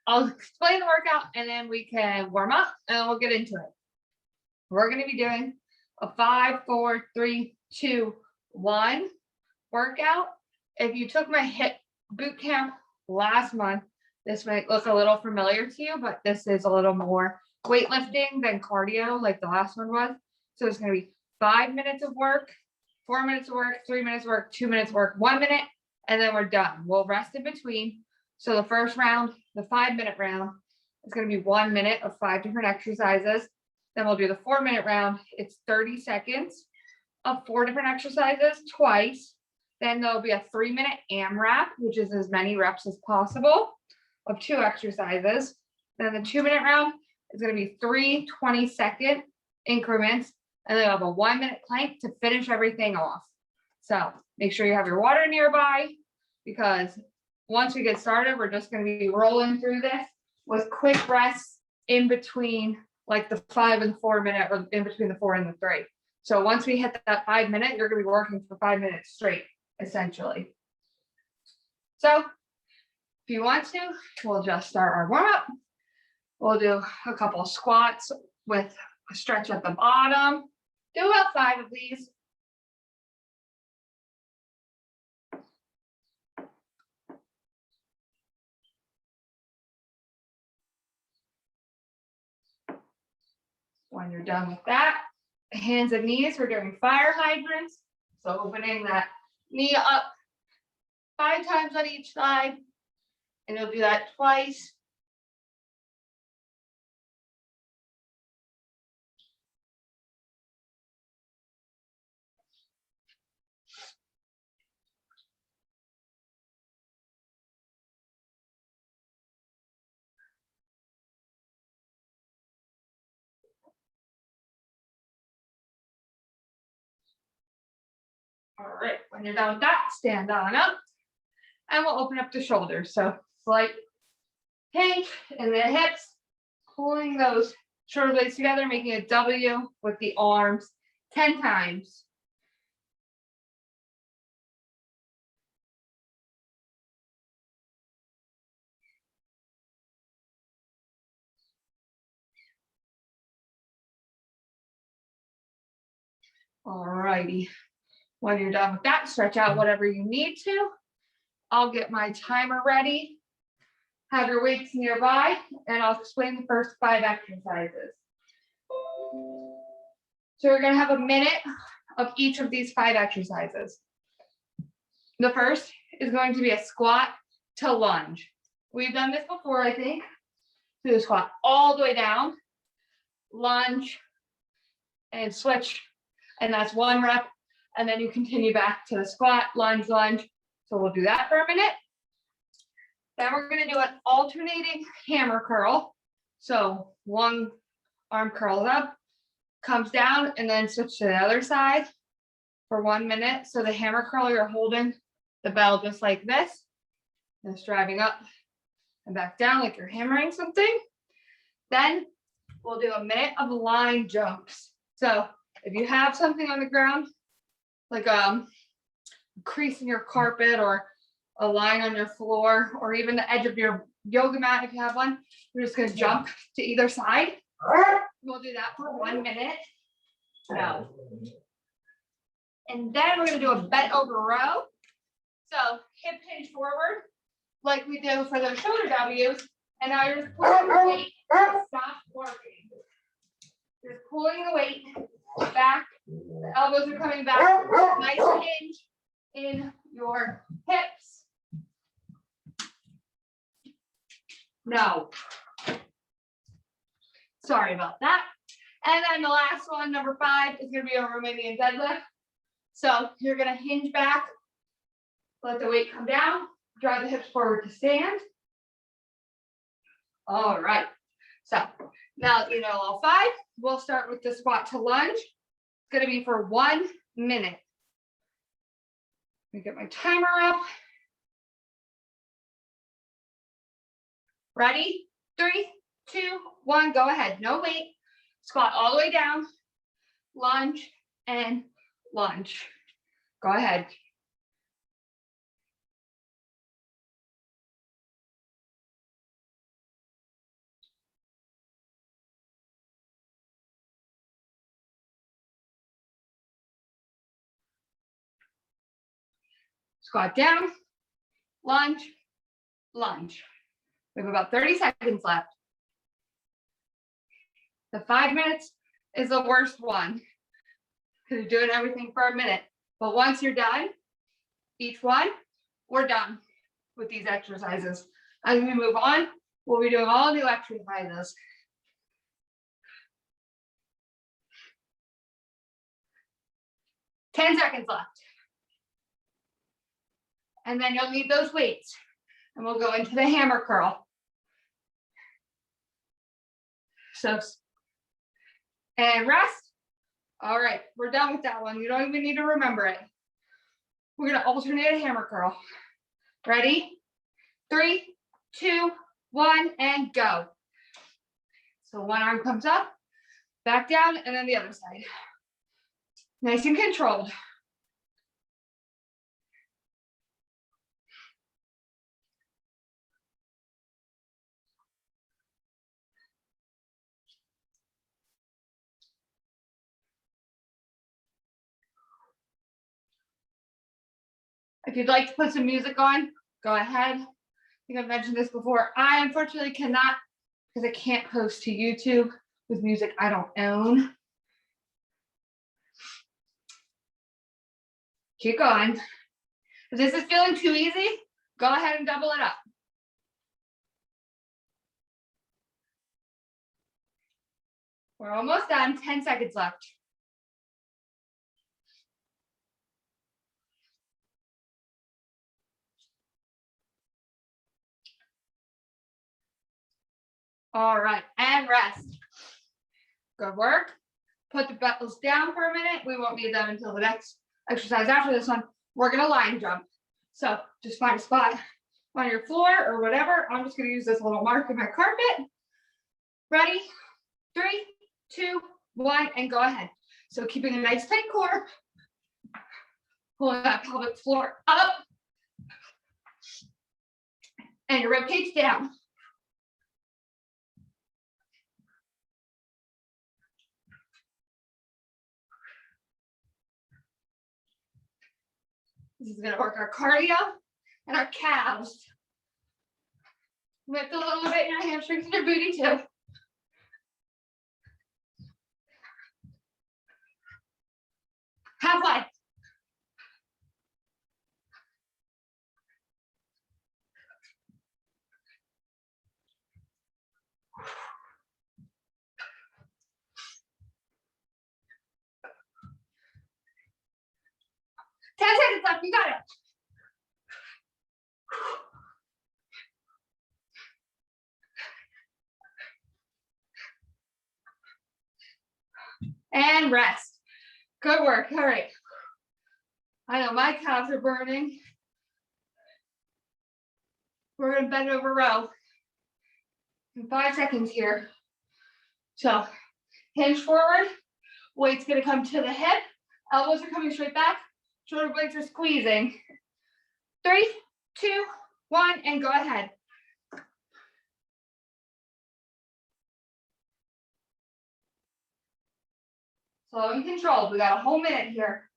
I'll explain the workout and then we can warm up and we'll get into it. We're going to be doing a 5, 4, 3, 2, 1 workout. If you took my hip boot camp last month, this might look a little familiar to you, but this is a little more weightlifting than cardio like the last one was. So it's going to be 5 minutes of work, 4 minutes of work, 3 minutes of work, 2 minutes of work, 1 minute, and then we're done. We'll rest in between. So the first round, the 5-minute round, is going to be 1 minute of 5 different exercises. Then we'll do the 4-minute round. It's 30 seconds of 4 different exercises twice. Then there'll be a 3-minute AMRAP, which is as many reps as possible of 2 exercises. Then the 2-minute round is going to be 3 20-second increments. And then we'll have a 1-minute plank to finish everything off. So make sure you have your water nearby, because once we get started, we're just going to be rolling through this with quick rests in between, like the 5 and 4-minute, or in between the 4 and the 3. So once we hit that 5-minute, you're going to be working for 5 minutes straight, essentially. So if you want to, we'll just start our warm up. We'll do a couple of squats with a stretch at the bottom. Do about 5 of these. When you're done with that, hands and knees, we're doing fire hydrants. So opening that knee up 5 times on each side, and you'll do that twice. All right, when you're done with that, stand on up, and we'll open up the shoulders. So slight hinge in the hips, pulling those shoulder blades together, making a W with the arms 10 times. All righty. When you're done with that, stretch out whatever you need to. I'll get my timer ready. Have your weights nearby, and I'll explain the first 5 exercises. So we're going to have a minute of each of these 5 exercises. The first is going to be a squat to lunge. We've done this before, I think. Do the squat all the way down, lunge, and switch. And that's 1 rep. And then you continue back to the squat, lunge, lunge. So we'll do that for a minute. Then we're going to do an alternating hammer curl. So one arm curls up, comes down, and then switch to the other side for 1 minute. So the hammer curl, you're holding the bell just like this, and it's driving up and back down like you're hammering something. Then we'll do a minute of line jumps. So if you have something on the ground, like a crease in your carpet or a line on your floor, or even the edge of your yoga mat if you have one, you're just going to jump to either side. We'll do that for 1 minute. No. And then we're going to do a bent over row. So hip hinge forward, like we do for those shoulder W's. And now you're just pulling the weight. Stop working. You're pulling the weight back. The elbows are coming back. Nice hinge in your hips. No. Sorry about that. And then the last one, number 5, is going to be a Romanian deadlift. So you're going to hinge back, let the weight come down, drive the hips forward to stand. All right. So now that you know all 5, we'll start with the squat to lunge. It's going to be for 1 minute. Let me get my timer up. Ready? 3, 2, 1, go ahead. No weight. Squat all the way down, lunge, and lunge. Go ahead. Squat down, lunge, lunge. We have about 30 seconds left. The 5 minutes is the worst one because you're doing everything for a minute. But once you're done, each one, we're done with these exercises. As we move on, we'll be doing all new exercises. Ten seconds left. And then you'll need those weights. And we'll go into the hammer curl. So, and rest. All right, we're done with that one. You don't even need to remember it. We're gonna alternate a hammer curl. Ready? 3, 2, 1, and go. So one arm comes up, back down, and then the other side. Nice and controlled. If you'd like to put some music on, go ahead. I think I've mentioned this before. I unfortunately cannot, because I can't post to YouTube with music I don't own. Keep going. If this is feeling too easy, go ahead and double it up. We're almost done, 10 seconds left. All right, and rest. Good work. Put the bells down for a minute. We won't need them until the next exercise after this one. We're gonna line jump. So just find a spot on your floor or whatever. I'm just gonna use this little mark in my carpet. Ready? 3, 2, 1, and go ahead. So keeping a nice tight core. Pulling that pelvic floor up. And your rib cage down. This is gonna work our cardio and our calves. Lift a little bit in your hamstrings and your booty too. Have fun. Ten seconds left, you got it. And rest. Good work. All right. I know my calves are burning. We're going to bend over row in 5 seconds here. So hinge forward. Weight's going to come to the hip. Elbows are coming straight back. Shoulder blades are squeezing. 3, 2, 1, and go ahead. Slow and controlled. We got a whole minute here.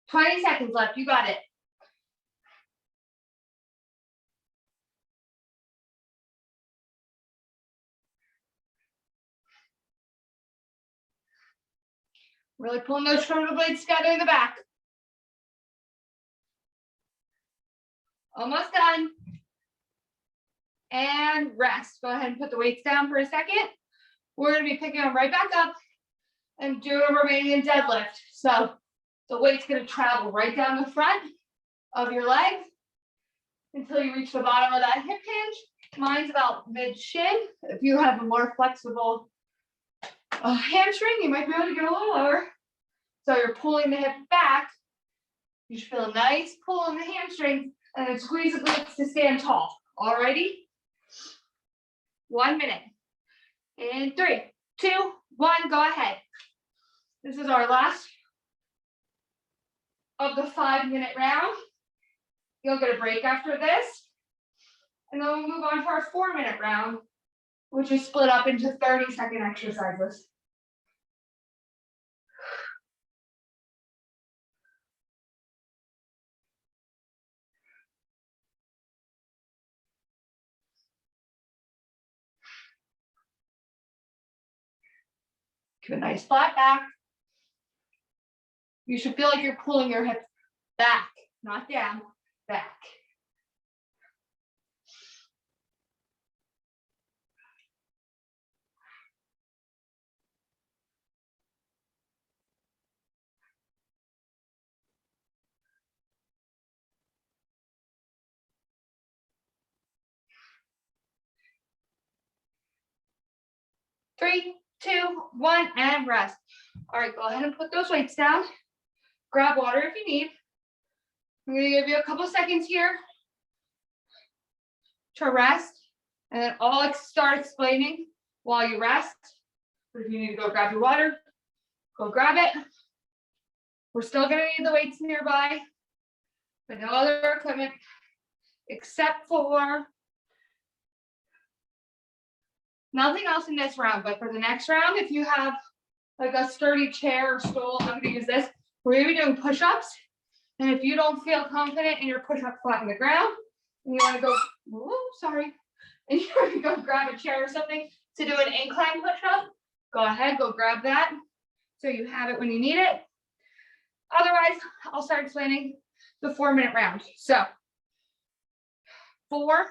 Twenty seconds left. You got it. Really pulling those shoulder blades together in the back. Almost done. And rest. Go ahead and put the weights down for a second. We're going to be picking them right back up and doing a Romanian deadlift. So the weight's going to travel right down the front of your leg until you reach the bottom of that hip hinge. Mine's about mid-shin. If you have a more flexible hamstring, you might be able to get a little lower. So you're pulling the hip back. You should feel a nice pull in the hamstring And then squeeze the glutes to stand tall. Alrighty? 1 minute. In 3, 2, 1, go ahead. This is our last of the 5-minute round. You'll get a break after this. And then we'll move on to our 4-minute round, which is split up into 30-second exercises. Give a nice flat back. You should feel like you're pulling your hips back, not down, back. Three, 2, 1, and rest. All right, go ahead and put those weights down. Grab water if you need. I'm gonna give you a couple seconds here to rest, and then I'll start explaining while you rest. But if you need to go grab your water, go grab it. We're still gonna need the weights nearby, but no other equipment except for nothing else in this round. But for the next round, if you have like a sturdy chair or stool, I'm gonna use this. We're gonna be doing push-ups. And if you don't feel confident in your push-up flat on the ground, and you wanna go, and you wanna go grab a chair or something to do an incline push-up, go ahead, go grab that so you have it when you need it. Otherwise, I'll start explaining the 4-minute round. So 4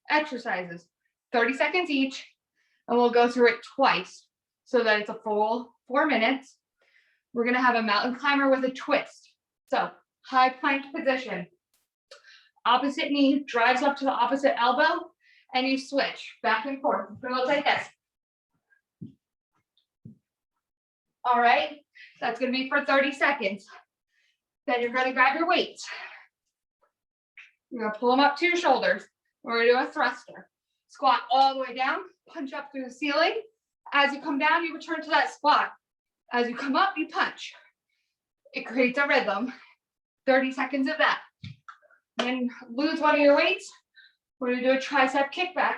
exercises, 30 seconds each, and we'll go through it twice so that it's a full 4 minutes. We're gonna have a mountain climber with a twist. So high plank position. Opposite knee drives up to the opposite elbow, and you switch back and forth. It's gonna look like this. All right, that's gonna be for 30 seconds. Then you're gonna grab your weights. You're gonna pull them up to your shoulders. We're gonna do a thruster. Squat all the way down, punch up through the ceiling. As you come down, you return to that squat. As you come up, you punch. It creates a rhythm. 30 seconds of that. Then lose one of your weights. We're gonna do a tricep kickback.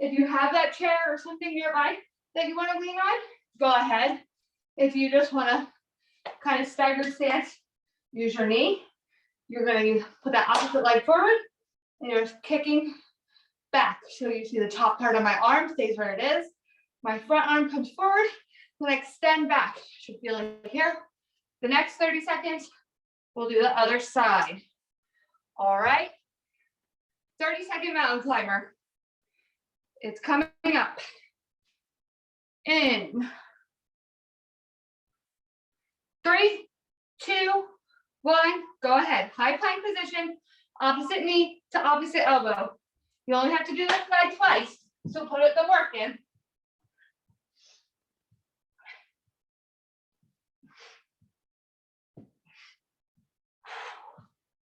If you have that chair or something nearby that you wanna lean on, go ahead. If you just wanna kind of staggered stance, use your knee. You're gonna put that opposite leg forward, and you're kicking back. So you see the top part of my arm stays where it is. My front arm comes forward, then extend back. Should feel it here. The next 30 seconds, we'll do the other side. All right. 30-second mountain climber. It's coming up. In 3, 2, 1, go ahead. High plank position, opposite knee to opposite elbow. You only have to do this side twice, so put the work in.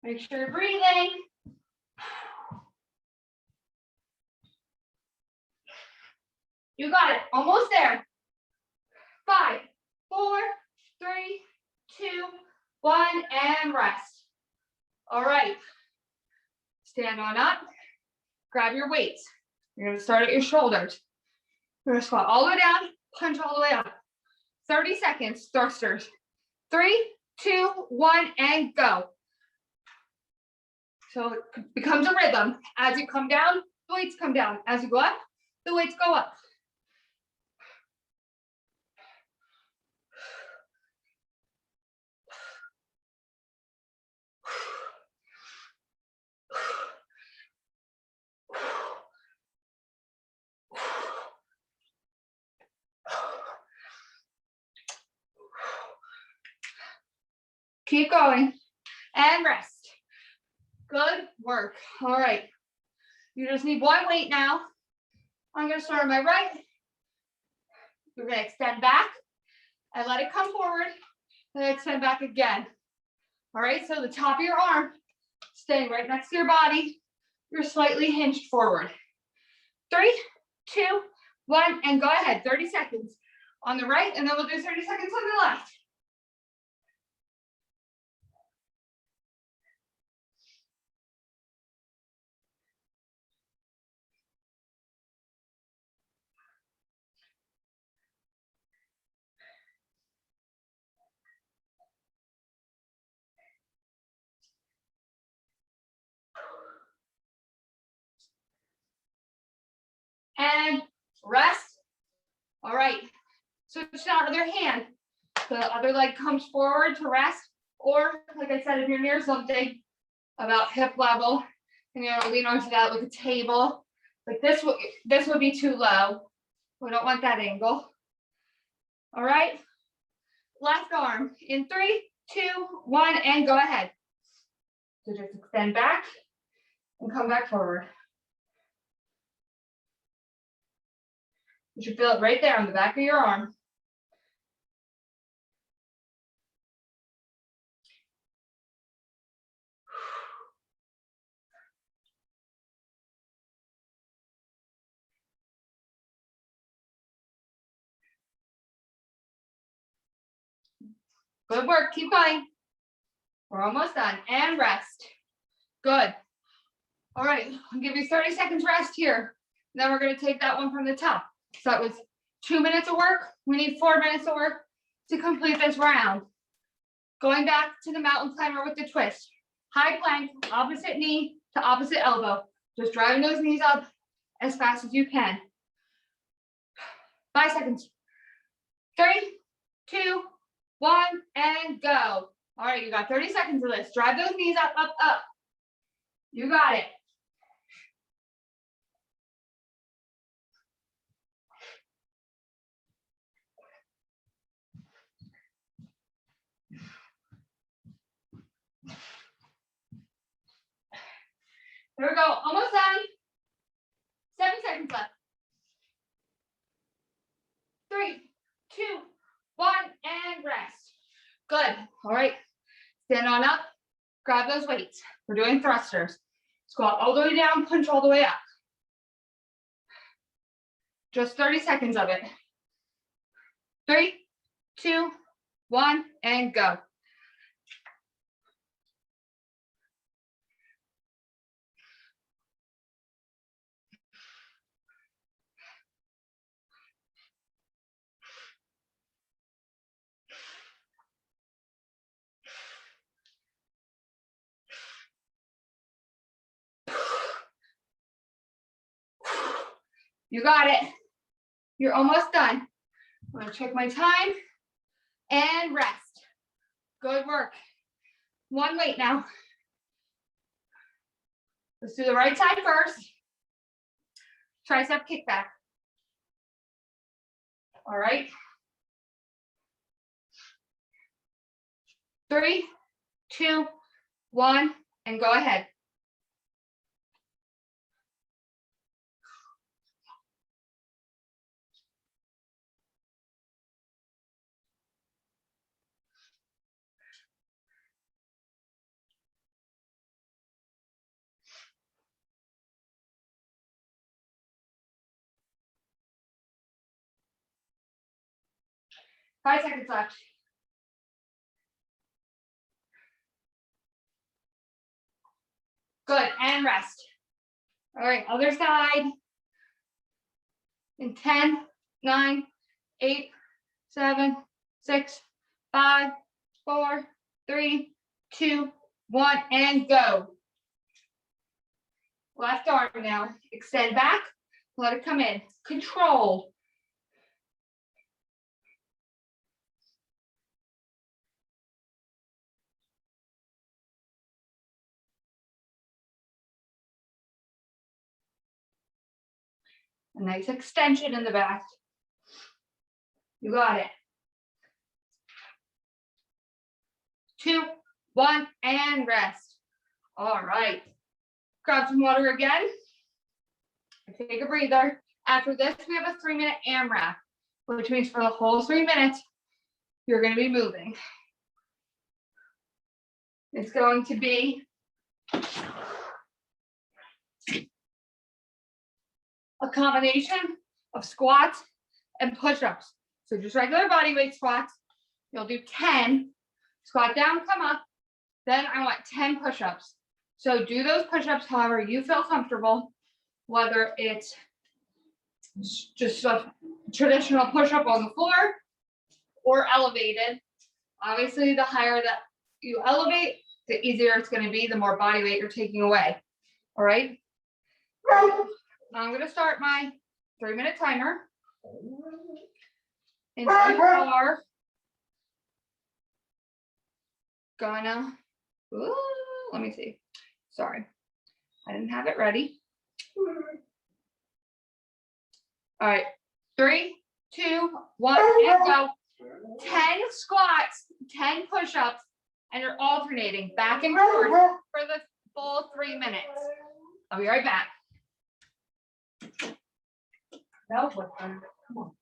Make sure you're breathing. You got it, almost there. 5, 4, 3, 2, 1, and rest. All right, stand on up, grab your weights. You're gonna start at your shoulders. You're gonna squat all the way down, punch all the way up. 30 seconds, thrusters. 3, 2, 1, and go. So it becomes a rhythm. As you come down, the weights come down. As you go up, the weights go up. Keep going and rest. Good work. All right. You just need one weight now. I'm going to start on my right. You're going to extend back and let it come forward. And then extend back again. All right. So the top of your arm Staying right next to your body. You're slightly hinged forward. 3, 2, 1, and go ahead. 30 seconds on the right, and then we'll do 30 seconds on the left. And rest. All right. Switch to the other hand. The other leg comes forward to rest. Or, like I said, if you're near something about hip level, and you know, lean onto that like a table. Like this would be too low. We don't want that angle. All right. Left arm in 3, 2, 1, and go ahead. So just extend back and come back forward. You should feel it right there on the back of your arm. Good work, keep going. We're almost done, and rest. Good. All right, I'll give you 30 seconds rest here. Then we're gonna take that one from the top. So that was 2 minutes of work. We need 4 minutes of work to complete this round. Going back to the mountain climber with the twist. High plank, opposite knee to opposite elbow. Just driving those knees up as fast as you can. 5 seconds. 3, 2, 1, and go. All right, you got 30 seconds of this. Drive those knees up, up, up. You got it. There we go, almost done. 7 seconds left. 3, 2, 1, and rest. Good, all right. Stand on up, grab those weights. We're doing thrusters. Squat all the way down, punch all the way up. Just 30 seconds of it. 3, 2, 1, and go. You got it. You're almost done. I'm gonna check my time and rest. Good work. One weight now. Let's do the right side first. Tricep kickback. All right. 3, 2, 1, and go ahead. Five seconds left. Good, and rest. All right, other side. In 10, 9, 8, 7, 6, 5, 4, 3, 2, 1, and go. Left arm now. Extend back, let it come in. Control. A nice extension in the back. You got it. 2, 1, and rest. All right. Grab some water again. Take a breather. After this, we have a 3-minute AMRAP, which means for the whole 3 minutes, you're going to be moving. It's going to be A combination of squats and push-ups. So just regular body weight squats. You'll do 10, squat down, come up. Then I want 10 push-ups. So do those push-ups however you feel comfortable, whether it's just a traditional push-up on the floor or elevated. Obviously, the higher that you elevate, the easier it's going to be, the more body weight you're taking away. All right. I'm going to start my 3-minute timer. And you are gonna, ooh, let me see. Sorry, I didn't have it ready. All right, 3, 2, 1, and go. 10 squats, 10 push-ups, and you're alternating back and forth for the full 3 minutes. I'll be right back. No, come on. Go.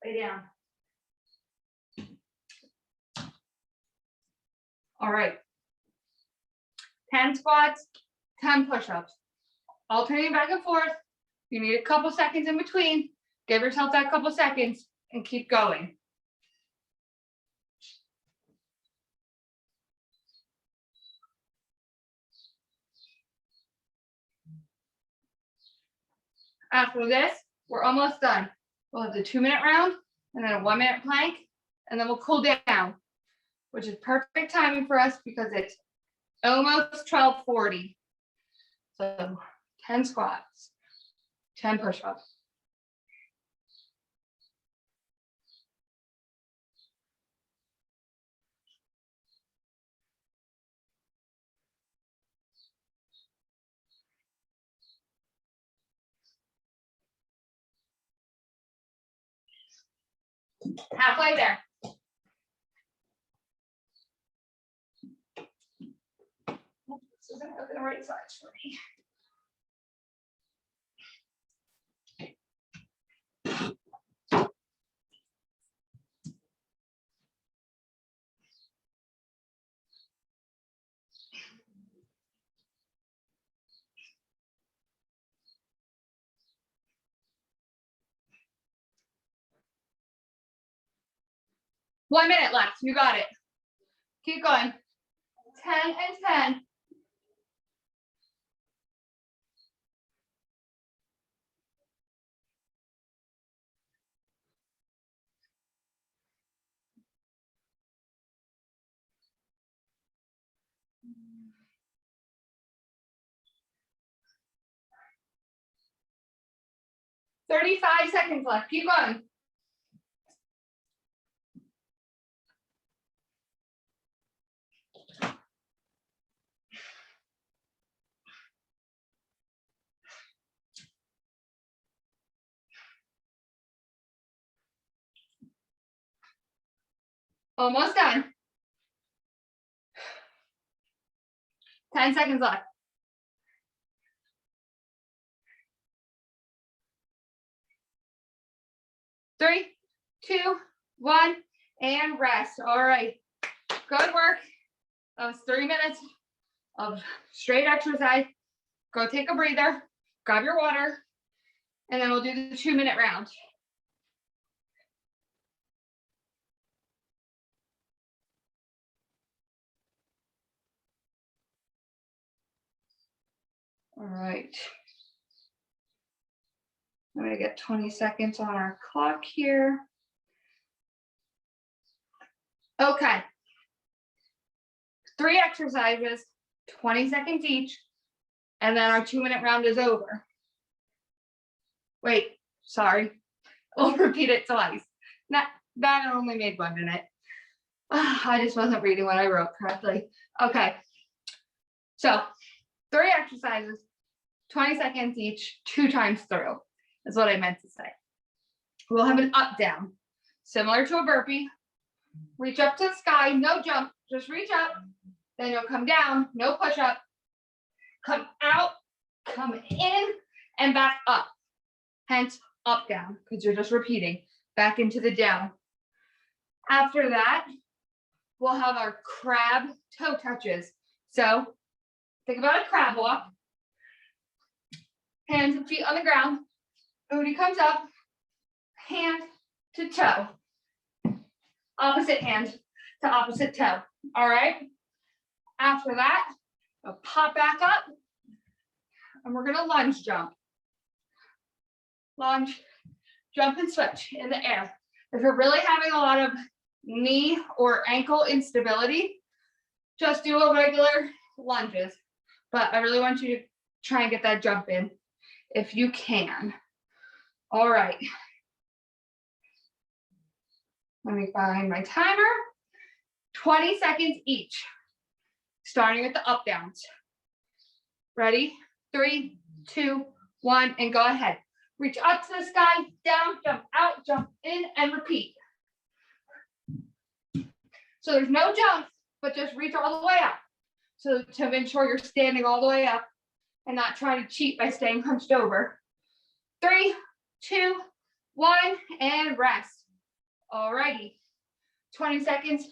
Lay down. All right. 10 squats, 10 push-ups. Alternating back and forth. You need a couple seconds in between. Give yourself that couple seconds and keep going. After this, we're almost done. We'll have the 2-minute round and then a 1-minute plank, and then we'll cool down, which is perfect timing for us because it's almost 12:40. So 10 squats, 10 push-ups. Halfway there. This isn't really the right size for me. One minute left. You got it. Keep going. 10 and 10. $35 seconds left. Keep going. Almost done. 10 seconds left. 3, 2, 1, and rest. All right. Good work. That was 3 minutes of straight exercise. Go take a breather, grab your water, and then we'll do the 2-minute round. All right. I'm gonna get 20 seconds on our clock here. Okay. 3 exercises, 20 seconds each, and then our 2-minute round is over. Wait, sorry. We'll repeat it twice. That only made 1 minute. I just wasn't reading what I wrote correctly. Okay. So 3 exercises, 20 seconds each, 2 times through, is what I meant to say. We'll have an up down, similar to a burpee. Reach up to the sky, no jump, just reach up. Then you'll come down, no push up. Come out come in and back up. Hence up, down, because you're just repeating back into the down. After that, we'll have our crab toe touches. So think about a crab walk. Hands and feet on the ground. Booty comes up, hand to toe. Opposite hand to opposite toe. All right. After that, we'll pop back up and we're going to lunge jump. Lunge, jump and switch in the air. If you're really having a lot of knee or ankle instability, just do a regular lunges. But I really want you to try and get that jump in if you can. All right. Let me find my timer. 20 seconds each, starting with the up downs. Ready? 3, 2, 1, and go ahead. Reach up to the sky, down, jump out, jump in, and repeat. So there's no jump, but just reach all the way up. So to ensure you're standing all the way up and not try to cheat by staying hunched over. 3, 2, 1, and rest. All righty. 20 seconds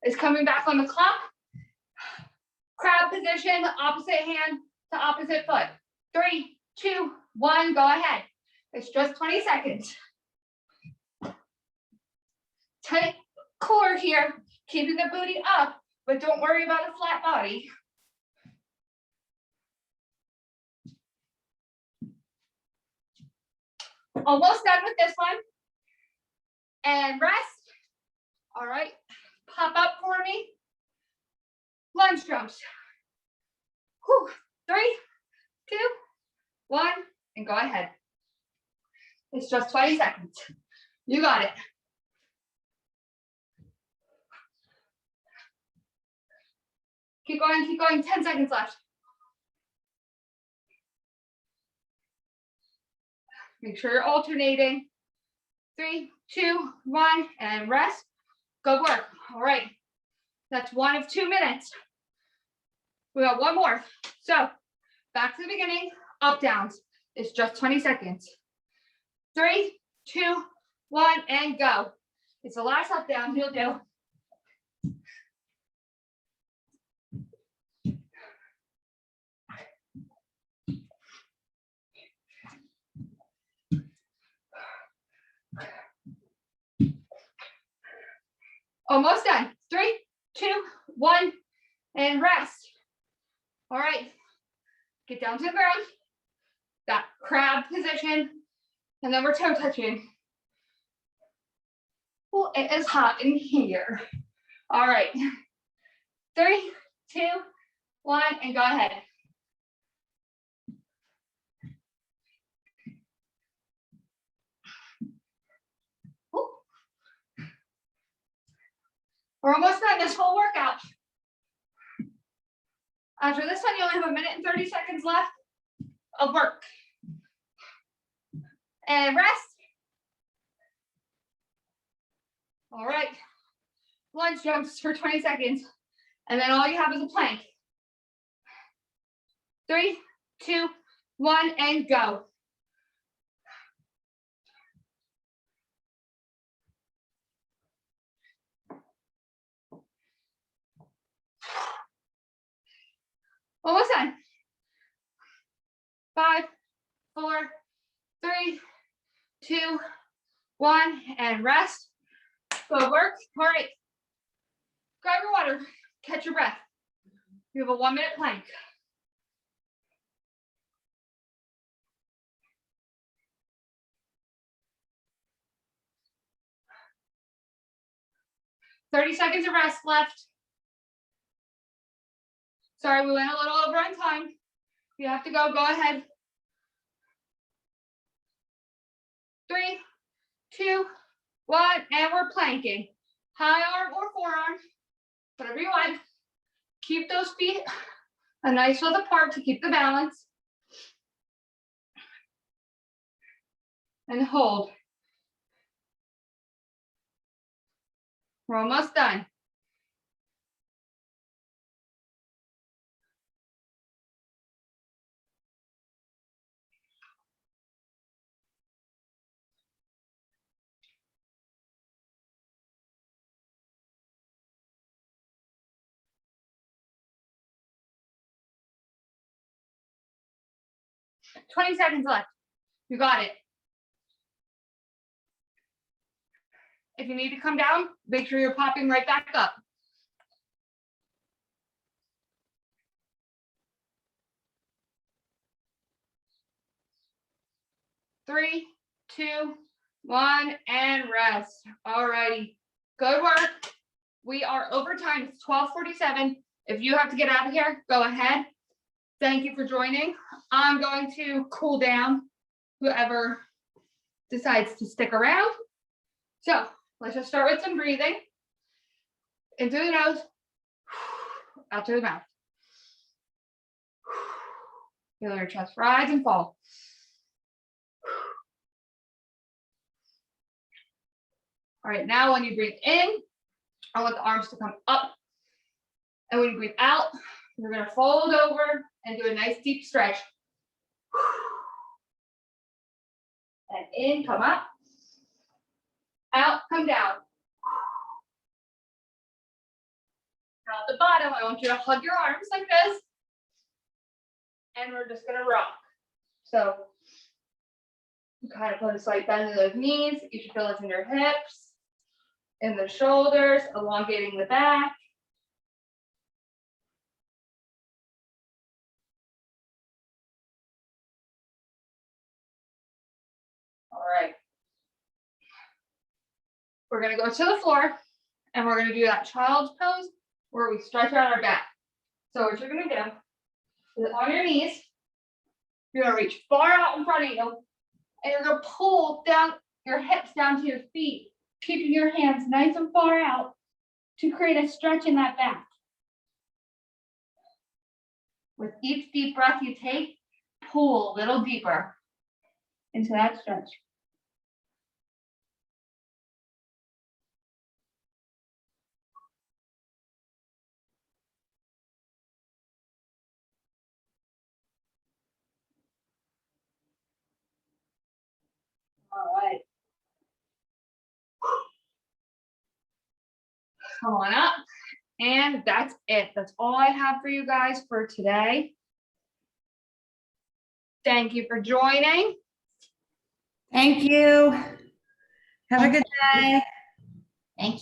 is coming back on the clock. Crab position, opposite hand to opposite foot. 3, 2, 1, go ahead. It's just 20 seconds. Tight core here, keeping the booty up, but don't worry about a flat body. Almost done with this one. And rest. All right, pop up for me. Lunge jumps. Whew. 3, 2, 1, and go ahead. It's just 20 seconds. You got it. Keep going, 10 seconds left. Make sure you're alternating. 3, 2, 1, and rest. Good work. All right. That's 1 of 2 minutes. We got 1 more. So back to the beginning, up downs. It's just 20 seconds. 3, 2, 1, and go. It's the last up down you'll do. Almost done. 3, 2, 1, and rest. All right. Get down to the ground. That crab position. And then we're toe touching. Oh, it is hot in here. All right. 3, 2, 1, and go ahead. Ooh. We're almost done this whole workout. After this one, you only have 1 minute and 30 seconds left of work. And rest. All right. Lunge jumps for 20 seconds. And then all you have is a plank. 3, 2, 1, and go. Almost done. 5, 4, 3, 2, 1, and rest. Good work. All right. Grab your water. Catch your breath. You have a 1 minute plank. "30 seconds of rest left. Sorry, we went a little over on time. If you have to go, go ahead. 3, 2, 1, and we're planking. High arm or forearm, whatever you want. Keep those feet a nice width apart to keep the balance. And hold. We're almost done. 20 seconds left. You got it. If you need to come down, make sure you're popping right back up. 3, 2, 1, and rest. All righty. Good work. We are over time. It's 12:47. If you have to get out of here, go ahead. Thank you for joining. I'm going to cool down whoever decides to stick around. So let's just start with some breathing. In through the nose, out through the mouth. Feel your chest rise and fall. All right, now when you breathe in, I want the arms to come up. And when you breathe out, you're gonna fold over and do a nice deep stretch. And in, come up. Out, come down. Now at the bottom, I want you to hug your arms like this. And we're just gonna rock. So you kind of put a slight bend in those knees. You should feel this in your hips, in the shoulders, elongating the back. All right. We're gonna go to the floor and we're gonna do that child's pose where we stretch out our back. So what you're gonna do is on your knees, you're gonna reach far out in front of you and you're gonna pull down your hips down to your feet, keeping your hands nice and far out to create a stretch in that back. With each deep breath you take, pull a little deeper into that stretch. All right. Come on up. And that's it. That's all I have for you guys for today. Thank you for joining. Thank you. Have a good day. Thank you.